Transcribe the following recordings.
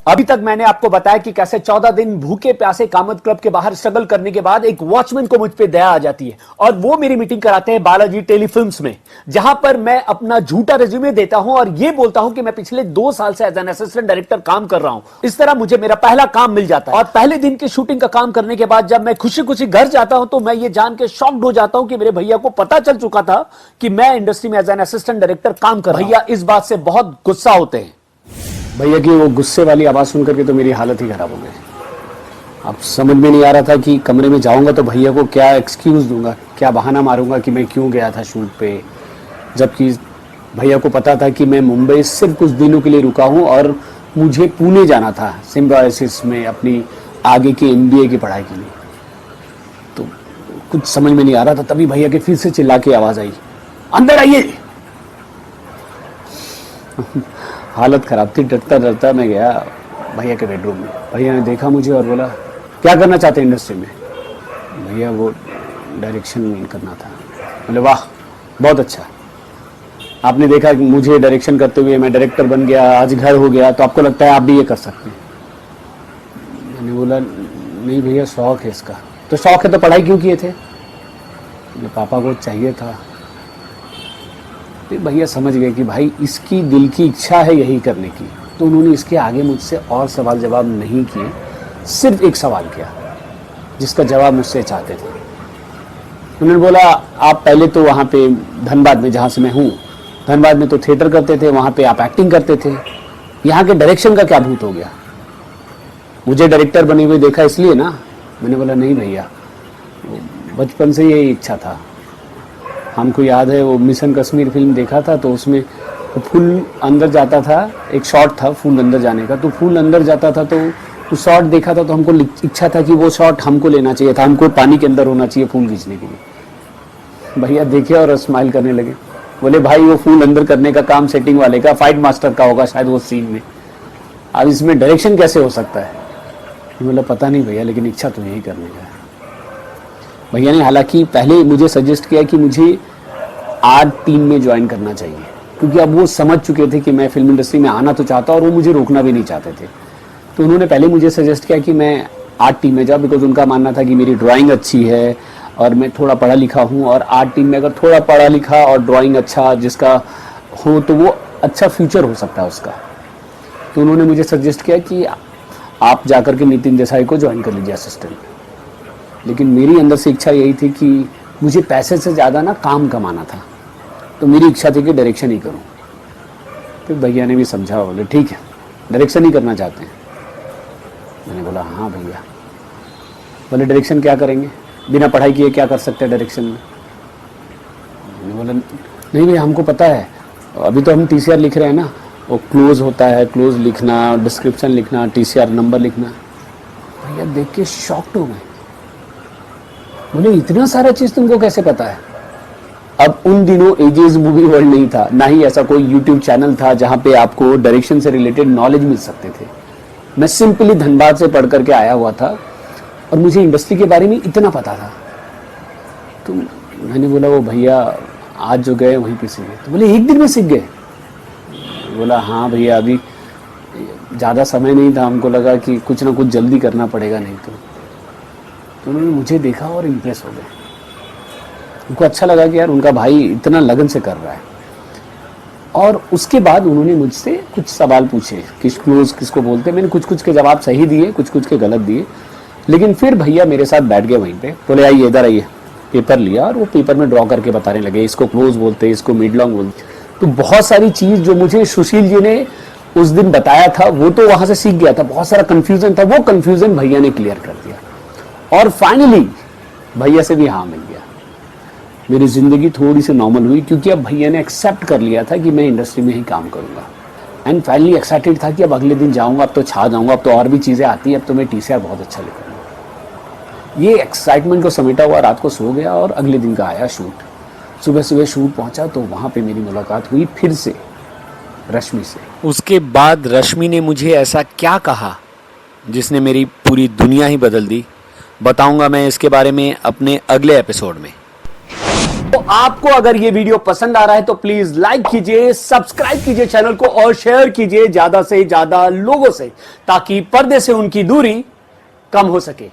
अभी तक मैंने आपको बताया कि कैसे 14 दिन भूखे प्यासे कामत क्लब के बाहर स्ट्रगल करने के बाद एक वॉचमैन को मुझ पे दया आ जाती है और वो मेरी मीटिंग कराते हैं बालाजी टेलीफिल्म्स में, जहां पर मैं अपना झूठा रिज्यूमे देता हूं और ये बोलता हूं कि मैं पिछले 2 साल से एज एन असिस्टेंट डायरेक्टर काम कर रहा हूं। इस तरह मुझे मेरा पहला काम मिल जाता है और पहले दिन की शूटिंग का काम करने के बाद जब मैं खुशी खुशी घर जाता हूं तो मैं ये जान के शॉक्ड हो जाता हूं कि मेरे भैया को पता चल चुका था कि मैं इंडस्ट्री में एज एन असिस्टेंट डायरेक्टर काम कर रहा हूं। भैया इस बात से बहुत गुस्सा होते हैं। भैया की वो गुस्से वाली आवाज़ सुन करके तो मेरी हालत ही खराब हो गई। अब समझ में नहीं आ रहा था कि कमरे में जाऊंगा तो भैया को क्या एक्सक्यूज़ दूंगा, क्या बहाना मारूंगा कि मैं क्यों गया था शूट पे, जबकि भैया को पता था कि मैं मुंबई सिर्फ कुछ दिनों के लिए रुका हूं और मुझे पुणे जाना था सिम्बायोसिस में अपनी आगे की MBA की पढ़ाई के लिए। तो कुछ समझ में नहीं आ रहा था, तभी भैया के फिर से चिल्ला के आवाज़ आई, अंदर आइए। हालत खराब थी, डरता डरता मैं गया भैया के बेडरूम में। भैया ने देखा मुझे और बोला, क्या करना चाहते हैं इंडस्ट्री में? भैया वो डायरेक्शन करना था। बोले वाह बहुत अच्छा, आपने देखा कि मुझे डायरेक्शन करते हुए मैं डायरेक्टर बन गया, आज घर हो गया, तो आपको लगता है आप भी ये कर सकते हैं? मैंने बोला नहीं भैया शौक है इसका। तो शौक है तो पढ़ाई क्यों किए थे? पापा को चाहिए था। फिर भैया समझ गए कि भाई इसकी दिल की इच्छा है यही करने की, तो उन्होंने इसके आगे मुझसे और सवाल जवाब नहीं किए, सिर्फ एक सवाल किया जिसका जवाब मुझसे चाहते थे। उन्होंने बोला आप पहले तो वहाँ पे धनबाद में, जहाँ से मैं हूँ, धनबाद में तो थिएटर करते थे, वहाँ पे आप एक्टिंग करते थे, यहाँ के डायरेक्शन का क्या भूत हो गया? मुझे डायरेक्टर बने हुए देखा इसलिए ना? मैंने बोला नहीं भैया, बचपन से यही इच्छा था। हमको याद है वो मिशन कश्मीर फिल्म देखा था, तो उसमें फूल अंदर जाता था, एक शॉट था फूल अंदर जाने का, तो फूल अंदर जाता था, तो उस शॉट देखा था तो हमको इच्छा था कि वो शॉट हमको लेना चाहिए था, हमको पानी के अंदर होना चाहिए फूल खींचने के लिए। भैया देखे और स्माइल करने लगे, बोले भाई वो फूल अंदर करने का काम सेटिंग वाले का, फाइट मास्टर का होगा शायद वो सीन में, अब इसमें डायरेक्शन कैसे हो सकता है? बोला पता नहीं भैया, लेकिन इच्छा तो यही करने का है। भैया ने हालांकि पहले मुझे सजेस्ट किया कि मुझे आर्ट टीम में ज्वाइन करना चाहिए, क्योंकि अब वो समझ चुके थे कि मैं फिल्म इंडस्ट्री में आना तो चाहता और वो मुझे रोकना भी नहीं चाहते थे। तो उन्होंने पहले मुझे सजेस्ट किया कि मैं आर्ट टीम में जाऊँ, बिकॉज उनका मानना था कि मेरी ड्राइंग अच्छी है और मैं थोड़ा पढ़ा लिखा हूँ, और आर्ट टीम में अगर थोड़ा पढ़ा लिखा और ड्राइंग अच्छा जिसका हो तो वो अच्छा फ्यूचर हो सकता है उसका। तो उन्होंने मुझे सजेस्ट किया कि आप जाकर के नितिन देसाई को ज्वाइन कर लीजिए असिस्टेंट। लेकिन मेरी अंदर से इच्छा यही थी कि मुझे पैसे से ज़्यादा ना काम कमाना था, तो मेरी इच्छा थी कि डायरेक्शन ही करूं। फिर भैया ने भी समझा, बोले ठीक है डायरेक्शन ही करना चाहते हैं। मैंने बोला हाँ भैया। बोले डायरेक्शन क्या करेंगे, बिना पढ़ाई किए क्या कर सकते हैं डायरेक्शन में? मैंने बोला नहीं भैया हमको पता है, अभी तो हम TCR लिख रहे हैं ना, वो क्लोज होता है, क्लोज लिखना, डिस्क्रिप्शन लिखना, TCR नंबर लिखना। भैया देख के शॉक्ड हो गए, बोले इतना सारा चीज़ तुमको कैसे पता है? अब उन दिनों एजेस मूवी वर्ल्ड नहीं था, ना ही ऐसा कोई यूट्यूब चैनल था जहाँ पे आपको डायरेक्शन से रिलेटेड नॉलेज मिल सकते थे। मैं सिंपली धनबाद से पढ़ करके आया हुआ था और मुझे इंडस्ट्री के बारे में इतना पता था। तो मैंने बोला वो भैया आज जो गए वहीं पे सीखे। तो बोले एक दिन में सीख गए? बोला हाँ भैया, अभी ज़्यादा समय नहीं था, हमको लगा कि कुछ ना कुछ जल्दी करना पड़ेगा नहीं तो उन्होंने मुझे देखा और इम्प्रेस हो गए। उनको अच्छा लगा कि यार उनका भाई इतना लगन से कर रहा है। और उसके बाद उन्होंने मुझसे कुछ सवाल पूछे कि क्लोज किसको बोलते हैं। मैंने कुछ कुछ के जवाब सही दिए, कुछ कुछ के गलत दिए। लेकिन फिर भैया मेरे साथ बैठ गए वहीं पे, बोले आइए इधर आइए। पेपर लिया और वो पेपर में ड्रॉ करके बताने लगे, इसको क्लोज बोलते हैं, इसको मिड लॉन्ग बोलते। तो बहुत सारी चीज़ जो मुझे सुशील जी ने उस दिन बताया था वो तो वहाँ से सीख गया था। बहुत सारा कन्फ्यूज़न था, वो कन्फ्यूज़न भैया ने क्लियर कर दिया और फाइनली भैया से भी हाँ मिल गया। मेरी ज़िंदगी थोड़ी सी नॉर्मल हुई क्योंकि अब भैया ने एक्सेप्ट कर लिया था कि मैं इंडस्ट्री में ही काम करूँगा। एंड फाइनली एक्साइटेड था कि अब अगले दिन जाऊँगा, अब तो छा जाऊँगा, अब तो और भी चीज़ें आती है, अब तो मैं TCR बहुत अच्छा लिखूँगा। ये एक्साइटमेंट को समेटा हुआ रात को सो गया और अगले दिन का आया शूट। सुबह सुबह शूट पहुँचा तो वहाँ पर मेरी मुलाकात हुई फिर से रश्मि से। उसके बाद रश्मि ने मुझे ऐसा क्या कहा जिसने मेरी पूरी दुनिया ही बदल दी, बताऊंगा मैं इसके बारे में अपने अगले एपिसोड में। तो आपको अगर ये वीडियो पसंद आ रहा है तो प्लीज लाइक कीजिए, सब्सक्राइब कीजिए चैनल को और शेयर कीजिए ज्यादा से ज्यादा लोगों से, ताकि पर्दे से उनकी दूरी कम हो सके।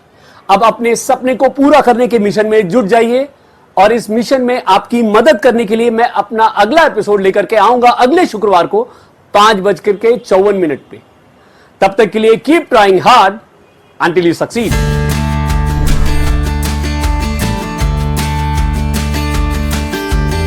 अब अपने सपने को पूरा करने के मिशन में जुट जाइए, और इस मिशन में आपकी मदद करने के लिए मैं अपना अगला एपिसोड लेकर के आऊंगा अगले शुक्रवार को 5:54 पे। तब तक के लिए keep trying hard until you succeed.